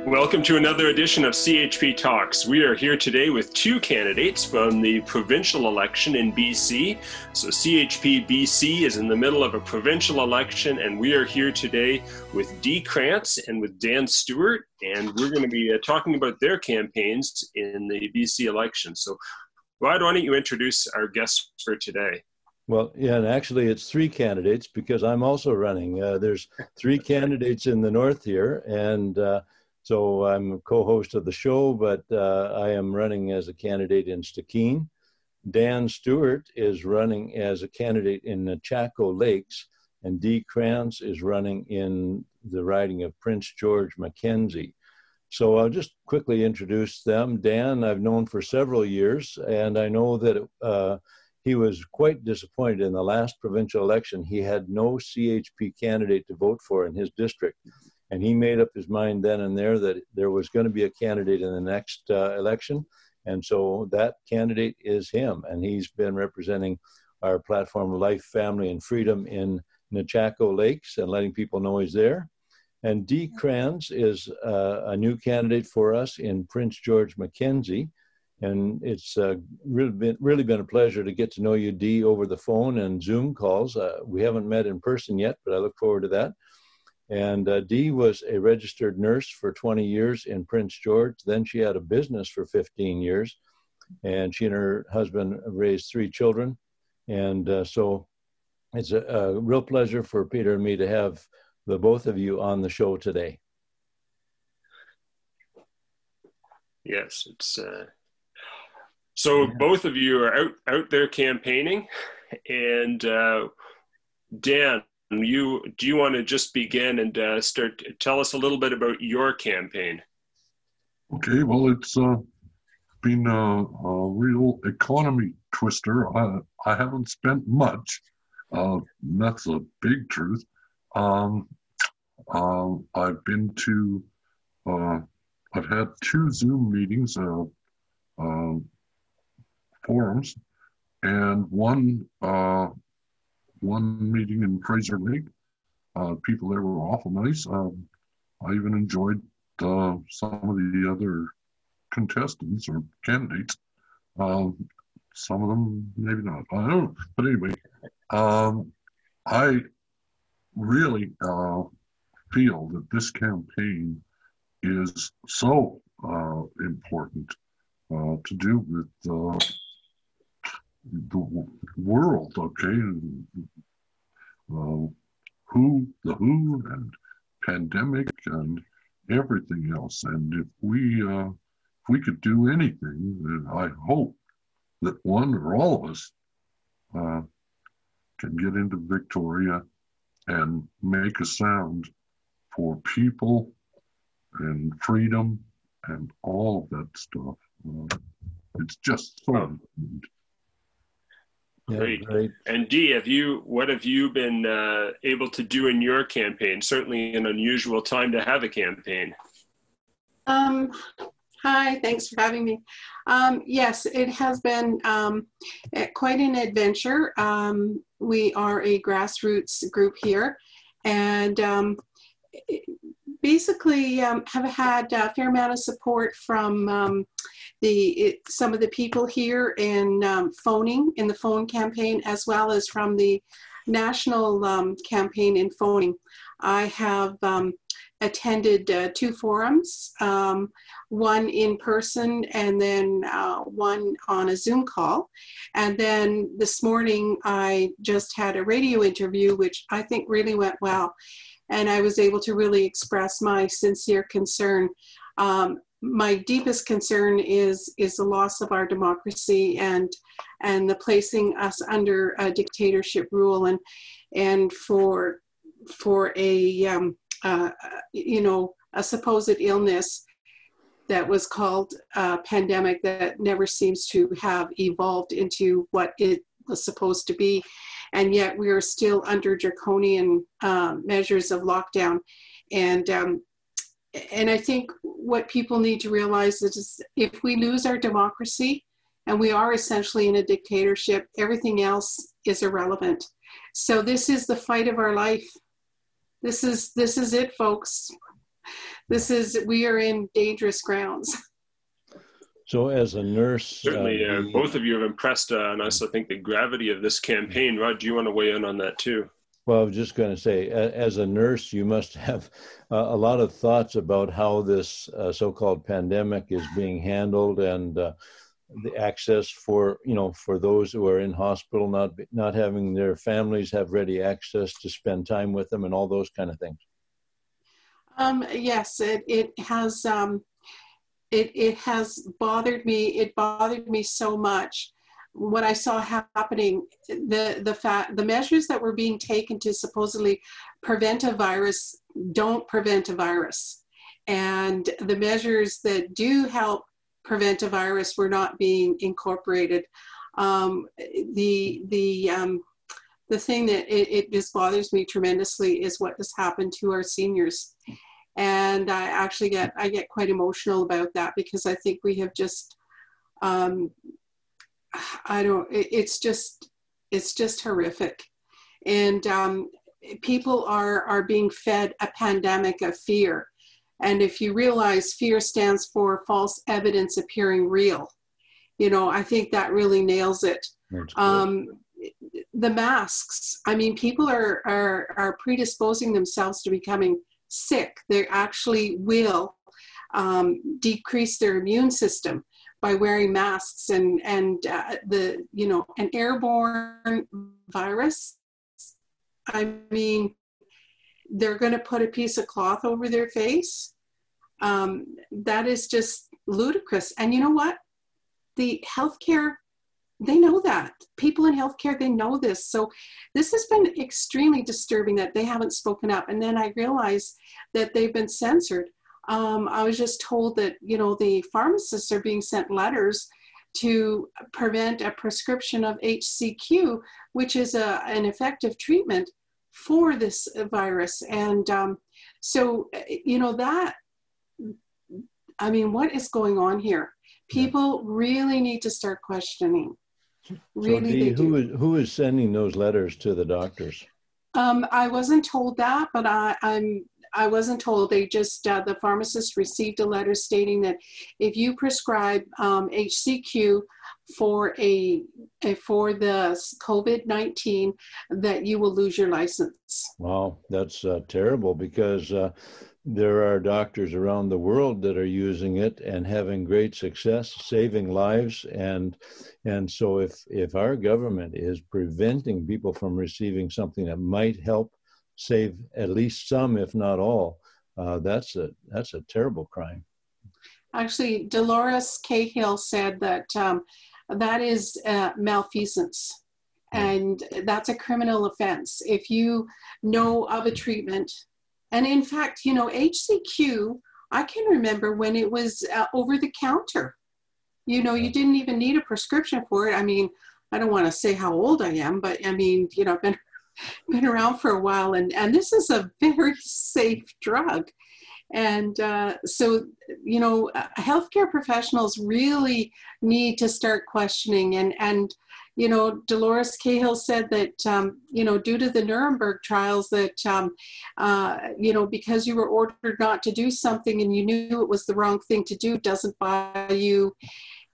Welcome to another edition of CHP Talks. We are here today with two candidates from the provincial election in BC. So CHP BC is in the middle of a provincial election, and we are here today with Kranz and with Dan Stuart, and we're going to be talking about their campaigns in the BC election. So why don't you introduce our guests for today? Well, yeah, and actually it's three candidates because I'm also running. There's three candidates in the north here, and so I'm a co-host of the show, but I am running as a candidate in Stikine. Dan Stuart is running as a candidate in the Chaco Lakes, and Kranz is running in the riding of Prince George-Mackenzie. So I'll just quickly introduce them. Dan, I've known for several years, and I know that he was quite disappointed in the last provincial election. He had no CHP candidate to vote for in his district. And he made up his mind then and there that there was going to be a candidate in the next election. And so that candidate is him. And he's been representing our platform of life, family, and freedom in the Chaco Lakes and letting people know he's there. And Kranz is a new candidate for us in Prince George-Mackenzie. And it's really been a pleasure to get to know you, Dee, over the phone and Zoom calls. We haven't met in person yet, but I look forward to that. And Dee was a registered nurse for 20 years in Prince George. Then she had a business for 15 years. And she and her husband raised three children. And so it's a real pleasure for Peter and me to have the both of you on the show today. Yes, it's so both of you are out there campaigning. And Dan, do you want to just begin and tell us a little bit about your campaign? Okay, well, it's been a real economy twister. I haven't spent much. That's a big truth. I've been to, I've had two Zoom meetings, forums, and one meeting in Fraser Lake. People there were awful nice. I even enjoyed some of the other contestants or candidates. Some of them, maybe not. I don't know. But anyway, I really feel that this campaign is so important to do with the world, okay? WHO and pandemic and everything else. And if we could do anything, then I hope that one or all of us can get into Victoria and make a sound for people and freedom and all of that stuff. It's just so important. Great. And Dee, what have you been able to do in your campaign? Certainly an unusual time to have a campaign. Hi, thanks for having me. Yes, it has been quite an adventure. We are a grassroots group here, and basically have had a fair amount of support from some of the people here in phoning, in the phone campaign, as well as from the national campaign in phoning. I have attended two forums, one in person and then one on a Zoom call. And then this morning I just had a radio interview, which I think really went well. And I was able to really express my sincere concern. My deepest concern is the loss of our democracy and the placing us under a dictatorship rule, and for a a supposed illness that was called a pandemic that never seems to have evolved into what it was supposed to be. And yet we are still under draconian measures of lockdown. And I think what people need to realize is if we lose our democracy, and we are essentially in a dictatorship, everything else is irrelevant. So this is the fight of our life. This is it, folks. We are in dangerous grounds. So as a nurse... Certainly, both of you have impressed on us, I think, the gravity of this campaign. Rod, do you want to weigh in on that too? Well, I was just going to say, as a nurse, you must have a lot of thoughts about how this so-called pandemic is being handled, and the access for those who are in hospital, not having their families have ready access to spend time with them, and all those kind of things. Yes, it has. It has bothered me. It bothered me so much what I saw happening. The measures that were being taken to supposedly prevent a virus don't prevent a virus, and the measures that do help prevent a virus were not being incorporated. The thing that it just bothers me tremendously is what has happened to our seniors. And I actually get quite emotional about that, because I think we have just, it's just horrific. And people are being fed a pandemic of fear. And if you realize fear stands for false evidence appearing real, I think that really nails it. The masks, I mean, people are predisposing themselves to becoming sick. They actually will decrease their immune system by wearing masks, and an airborne virus. I mean, they're going to put a piece of cloth over their face. That is just ludicrous. And you know what? The healthcare, they know that. People in healthcare, they know this. So this has been extremely disturbing that they haven't spoken up. And then I realized that they've been censored. I was just told that, the pharmacists are being sent letters to prevent a prescription of HCQ, which is an effective treatment for this virus. And what is going on here? People really need to start questioning. Really, so who is sending those letters to the doctors? I wasn't told that, but I wasn't told. They just the pharmacist received a letter stating that if you prescribe HCQ for the COVID-19, that you will lose your license. Wow, that's terrible, because there are doctors around the world that are using it and having great success, saving lives. And so if our government is preventing people from receiving something that might help save at least some, if not all, that's a terrible crime. Actually, Dolores Cahill said that that is malfeasance, and that's a criminal offense. If you know of a treatment, and in fact, HCQ, I can remember when it was over the counter. You didn't even need a prescription for it. I mean, I don't want to say how old I am, but I mean, I've been around for a while, and this is a very safe drug. And so, healthcare professionals really need to start questioning. And Dolores Cahill said that, due to the Nuremberg trials, that, because you were ordered not to do something and you knew it was the wrong thing to do, doesn't buy you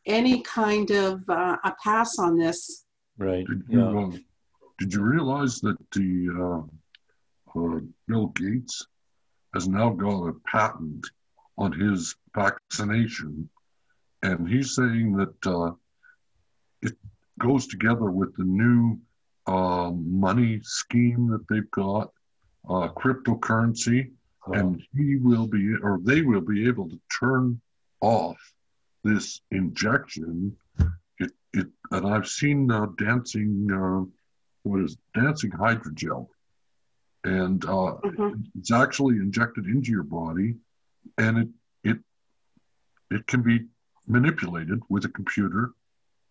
any kind of a pass on this. Right. Did you realize that the Bill Gates has now got a patent on his vaccination, and he's saying that it goes together with the new money scheme that they've got, cryptocurrency, and they will be able to turn off this injection. And I've seen dancing hydrogel. And it's actually injected into your body, and it can be manipulated with a computer,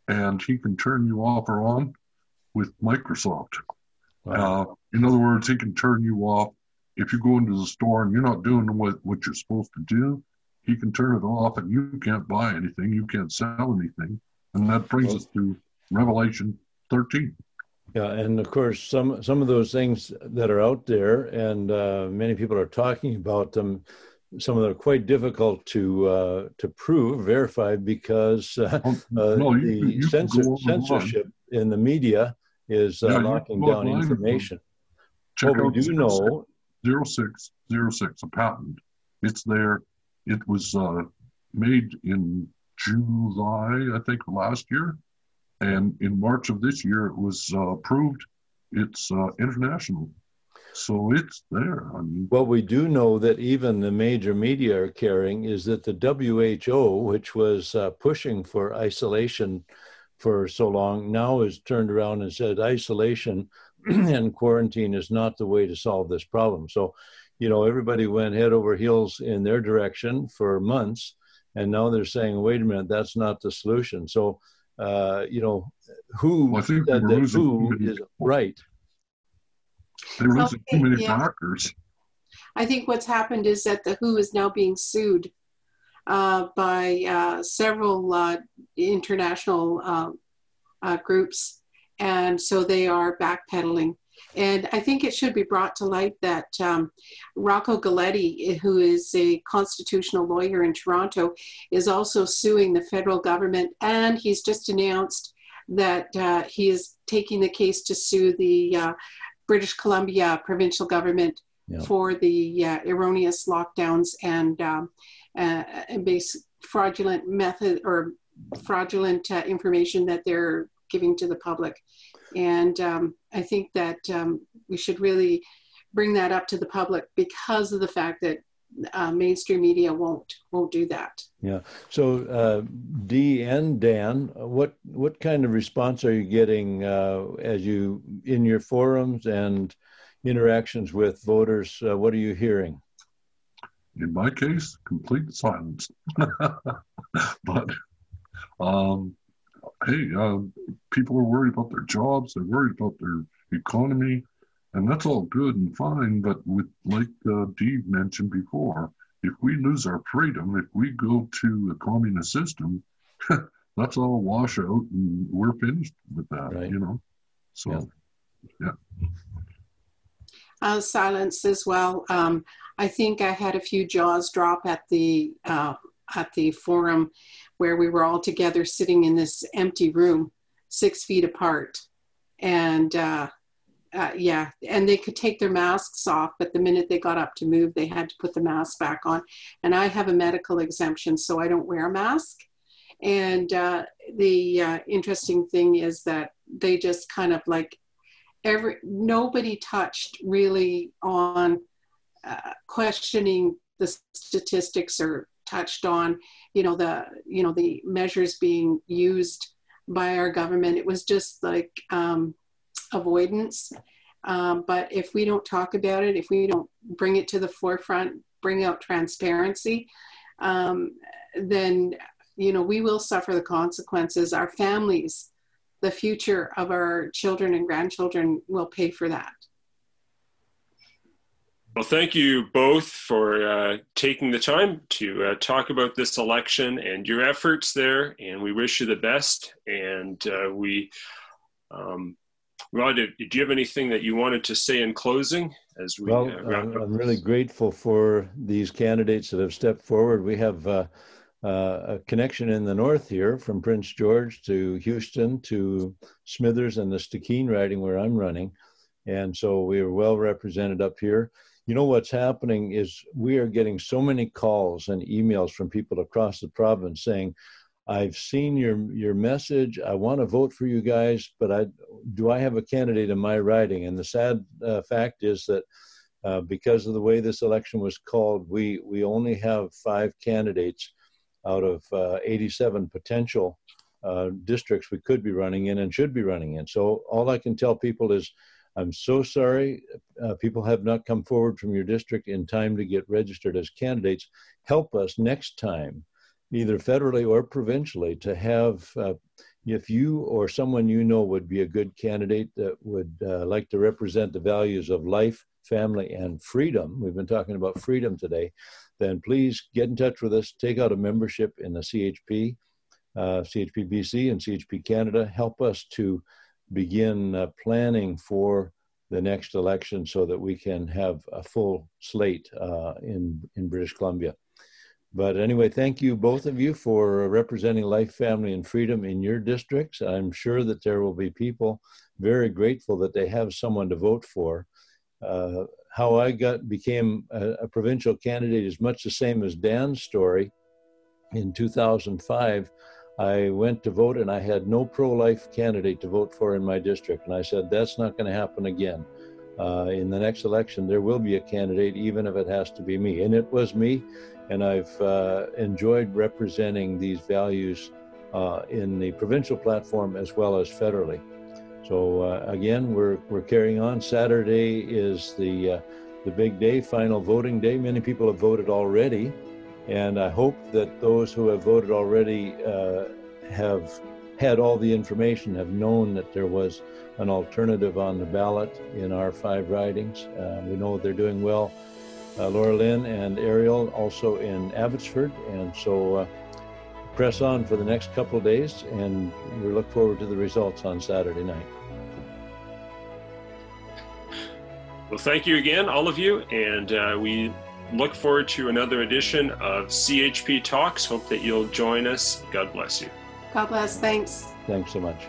and he can turn you off or on with Microsoft. Wow. In other words, he can turn you off if you go into the store and you're not doing what you're supposed to do. He can turn it off, and you can't buy anything, you can't sell anything, and that brings us to Revelation 13. Yeah, and of course, some of those things that are out there, and many people are talking about them, some of them are quite difficult to prove, verify, because No, the you can go online. censorship in the media is Yeah, you can locking go down online and information. check What we out do know, 0606, a patent. It's there. It was made in July, I think, last year. And in March of this year, it was approved. It's international. So it's there. I mean, what we do know that even the major media are carrying is that the WHO, which was pushing for isolation for so long, now has turned around and said isolation and quarantine is not the way to solve this problem. So, you know, everybody went head over heels in their direction for months, and now they're saying, wait a minute, that's not the solution. So, you know, who said that who is right? They're losing too many Yeah. doctors. I think what's happened is that the WHO is now being sued by several international groups, and so they are backpedaling. And I think it should be brought to light that Rocco Galletti, who is a constitutional lawyer in Toronto, is also suing the federal government, and he's just announced that he is taking the case to sue the British Columbia provincial government for the erroneous lockdowns and fraudulent method or fraudulent information that they're giving to the public. And I think that we should really bring that up to the public because of the fact that mainstream media won't do that. Yeah. So Dee and Dan, what kind of response are you getting as you in your forums and interactions with voters? What are you hearing? In my case, complete silence. But hey, people are worried about their jobs. They're worried about their economy, and that's all good and fine. But with, like Dee mentioned before, if we lose our freedom, if we go to a communist system, that's all wash out, and we're finished with that. Right. You know. So, yeah. Silence as well. I think I had a few jaws drop at the forum where we were all together sitting in this empty room, 6 feet apart. And yeah, and they could take their masks off, but the minute they got up to move, they had to put the mask back on. And I have a medical exemption, so I don't wear a mask. And the interesting thing is that they just kind of like, nobody touched really on questioning the statistics or touched on, the measures being used by our government. It was just like avoidance. But if we don't talk about it, if we don't bring it to the forefront, bring out transparency, then, we will suffer the consequences. Our families, the future of our children and grandchildren will pay for that. Well, thank you both for taking the time to talk about this election and your efforts there, and we wish you the best. And Rod, do you have anything that you wanted to say in closing as we wrap up? I'm really grateful for these candidates that have stepped forward. We have a connection in the north here from Prince George to Houston to Smithers and the Stikine riding where I'm running. And so we are well represented up here. You know, what's happening is we are getting so many calls and emails from people across the province saying, I've seen your message. I want to vote for you guys, but do I have a candidate in my riding? And the sad fact is that because of the way this election was called, we only have 5 candidates out of 87 potential districts we could be running in and should be running in. So all I can tell people is, I'm so sorry, people have not come forward from your district in time to get registered as candidates. Help us next time, either federally or provincially, to have, if you or someone you know would be a good candidate that would like to represent the values of life, family, and freedom, we've been talking about freedom today, then please get in touch with us, take out a membership in the CHP, chpbc and CHP Canada. Help us to begin planning for the next election so that we can have a full slate in British Columbia. But anyway, thank you, both of you, for representing life, family, and freedom in your districts. I'm sure that there will be people very grateful that they have someone to vote for. How I became a provincial candidate is much the same as Dan's story. In 2005, I went to vote and I had no pro-life candidate to vote for in my district. And I said, that's not going to happen again. In the next election, there will be a candidate, even if it has to be me. And it was me. And I've enjoyed representing these values in the provincial platform as well as federally. So again, we're carrying on. Saturday is the big day, final voting day. Many people have voted already. And I hope that those who have voted already have had all the information, have known that there was an alternative on the ballot in our 5 ridings. We know they're doing well. Laura Lynn and Ariel also in Abbotsford. And so press on for the next couple of days, and we look forward to the results on Saturday night. Well, thank you again, all of you. And we look forward to another edition of CHP Talks. Hope that you'll join us. God bless you. God bless. Thanks. Thanks so much.